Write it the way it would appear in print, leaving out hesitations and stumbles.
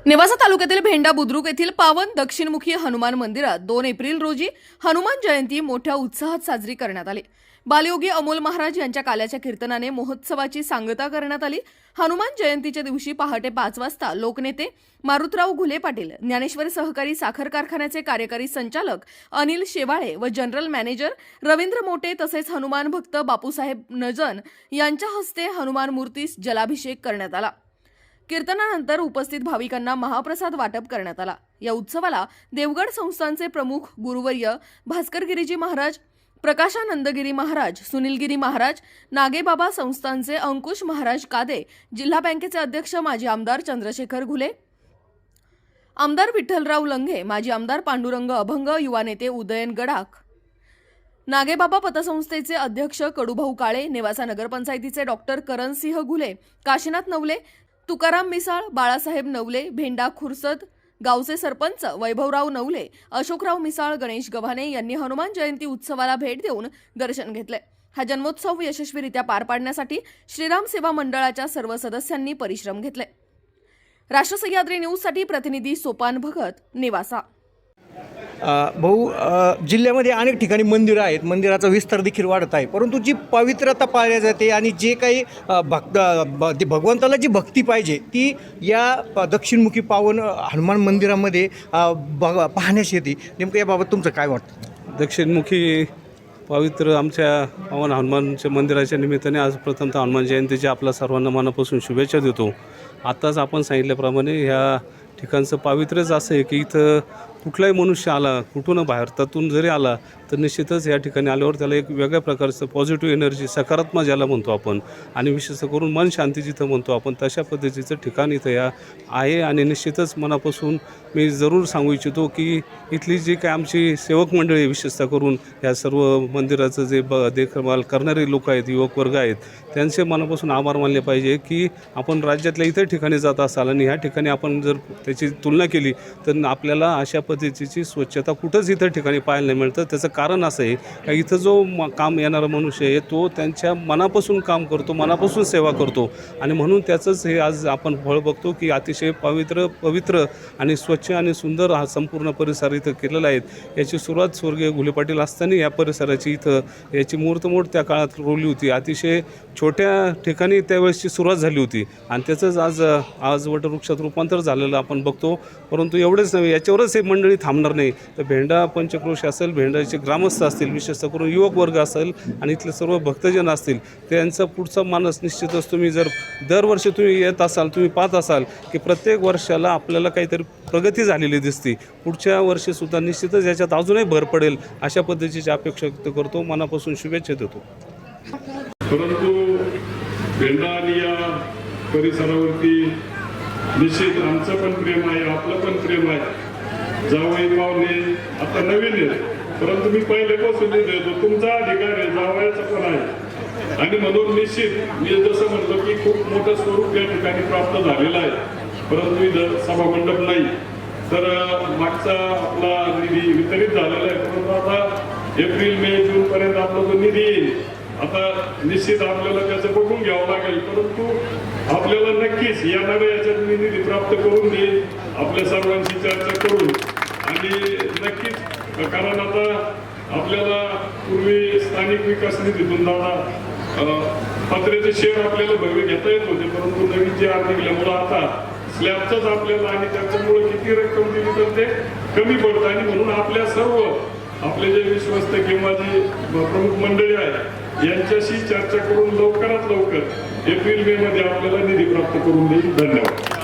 नेवासा तालुक्यातील भेंडा बुद्रुक येथील पावन दक्षिणमुखी हनुमान मंदिरात 2 एप्रिल रोजी हनुमान जयंती मोठ्या उत्साहात साजरी करण्यात आली। बालयोगी अमोल महाराज यांच्या काल्याच्या कीर्तनाने महोत्सवाची सांगता करण्यात आली। हनुमान जयंतीच्या दिवशी पहाटे 5 वाजता लोकनेते मारुतराव घुले पाटील, ज्ञानेश्वर सहकारी साखर कारखान्याचे कार्यकारी संचालक अनिल शेवाळे व जनरल मॅनेजर रवींद्र मोटे तसेच हनुमान भक्त बापूसाहेब नजन यांच्या हस्ते हनुमान मूर्तीस जलाभिषेक करण्यात आला। कीर्तनानंतर उपस्थित भाविकांना महाप्रसाद वाटप करण्यात आला। या उत्सवाला देवगड संस्थानचे प्रमुख गुरुवर्य भास्कर गिरीजी महाराज, प्रकाशानंदगिरी महाराज, सुनीलगिरी महाराज, नागेबाबा संस्थानचे अंकुश महाराज कादे, जिल्हा बँकेचे अध्यक्ष माजी आमदार चंद्रशेखर घुले, आमदार विठ्ठलराव लंघे, माजी आमदार पांडुरंग अभंग, युवा नेते उदयन गडाख, नागेबाबा पतसंस्थेचे अध्यक्ष कडूभाऊ काळे, नेवासा नगरपंचायतीचे डॉक्टर करणसिंह घुले, काशीनाथ नवले, तुकाराम मिसाळ, बाळासाहेब नवले, भेंडा खुर्सद गावचे सरपंच वैभवराव नवले, अशोकराव मिसाळ, गणेश गव्हाणे यांनी हनुमान जयंती उत्सवाला भेट देऊन दर्शन घेतले। हा जन्मोत्सव यशस्वीरित्या पार पाडण्यासाठी श्रीराम सेवा मंडळाच्या सर्व सदस्यांनी परिश्रम घेतले। राष्ट्र सह्याद्री न्यूजसाठी प्रतिनिधी सोपान भगत, नेवासा। भाऊ, जिल्ह्यामध्ये अनेक ठिकाणी मंदिरं आहेत, मंदिराचा विस्तार देखील वाढत आहे, परंतु जी पवित्रता पाळली जाते आणि जे काही भगवंताला जी भक्ती पाहिजे ती या दक्षिणमुखी पावन हनुमान मंदिरामध्ये पाहण्यास येते। नेमकं याबाबत तुमचं काय वाटतं? दक्षिणमुखी पवित्र आमच्या पावन हनुमानच्या मंदिराच्या निमित्ताने आज प्रथमतः हनुमान जयंतीच्या आपल्या सर्वांना मनापासून शुभेच्छा देतो। आत्ताच आपण सांगितल्याप्रमाणे ह्या ठिकाणचं पावित्र्यच असं आहे की इथं कुठलाही मनुष्य आला, कुठून भारतातून जरी आला तर निश्चितच या ठिकाणी आल्यावर त्याला एक वेगळ्या प्रकारचं पॉझिटिव्ह एनर्जी, सकारात्मक ज्याला म्हणतो आपण, आणि विशेष करून मन शांती जिथं म्हणतो आपण, तशा पद्धतीचं ठिकाण इथं या आहे। आणि निश्चितच मनापासून मी जरूर सांगू इच्छितो की इथली जी काय आमची सेवक मंडळी, विशेषतः करून या सर्व मंदिराचं जे देखभाल करणारे लोक आहेत, युवक वर्ग आहेत, त्यांचे मनापासून आभार मानले पाहिजे की आपण राज्यातल्या इतर ठिकाणी जात असाल आणि ह्या ठिकाणी आपण जर त्याची तुलना केली तर आपल्याला अशा पद्धतीची स्वच्छता कुठंच इतर ठिकाणी पाहायला नाही मिळतं। त्याचं कारण असं आहे की इथं जो काम येणारा मनुष्य आहे तो त्यांच्या मनापासून काम करतो, मनापासून सेवा करतो, आणि म्हणून त्याचंच हे आज आपण फळ बघतो की अतिशय पवित्र आणि स्वच्छ आणि सुंदर हा संपूर्ण परिसर इथं केलेला आहे। याची सुरुवात स्वर्गीय घुले पाटील असताना या परिसराची इथं याची मुहूर्तमेढ त्या काळात रोवली होती। अतिशय छोट्या ठिकाणी त्यावेळेसची सुरुवात झाली होती आणि त्याचंच आज वटवृक्षात रूपांतर झालेलं आपण बघतो। परंतु एवढंच नव्हे, याच्यावरच हे मंडळी थांबणार नाही, तर भेंडा पंचक्रोश असेल, भेंडाचे ग्रामस्थ असतील, विशेषतः करून युवक वर्ग असेल आणि इथले सर्व भक्तजन असतील, त्यांचा पुढचा मानस निश्चितच तुम्ही जर दरवर्षी तुम्ही येत असाल, तुम्ही पाहत असाल की प्रत्येक वर्षाला आपल्याला काहीतरी प्रगती झालेली दिसते। पुढच्या वर्षीसुद्धा निश्चितच याच्यात अजूनही भर पडेल अशा पद्धतीची अपेक्षा व्यक्त करतो, मनापासून शुभेच्छा देतो। परंतु भेंडा आणि या परिसरावरती निश्चित आमचं पण प्रेम आहे, आपलं पण प्रेम आहे। जावई पाहुणे आता नवीन आहे, परंतु मी पहिल्यापासून देतो, तुमचा अधिकार आहे, जावयाचा पण आहे, आणि म्हणून निश्चित मी जसं म्हणतो की खूप मोठं स्वरूप या ठिकाणी प्राप्त झालेलं आहे, परंतु इथं सभामंडप नाही। तर मागचा आपला निधी वितरित झालेला आहे, परंतु आता एप्रिल मे जून पर्यंत आपला जो निधी येईल, आता निश्चित आपल्याला त्याचं बघून घ्यावं लागेल, परंतु आपल्याला नक्कीच येणाऱ्या याच्यात मी निधी प्राप्त करून देईल आपल्या सर्वांशी चर्चा करून, आणि नक्कीच, कारण आता आपल्याला पूर्वी स्थानिक विकास निधीतून पत्र्याचे शेअर आपल्याला भव्य घेता येत होते, परंतु नवीन जे आर्थिक निघल्यामुळं आता स्लॅबचंच आपल्याला, आणि त्याच्यामुळे किती रक्कम दिली तर ते कमी पडतं, आणि म्हणून आपल्या सर्व आपले जे विश्वस्त किंवा जी प्रमुख मंडळी आहे यांच्याशी चर्चा करून लवकरात लवकर एप्रिल मे मध्ये आपल्याला निधी प्राप्त करून देईल। धन्यवाद।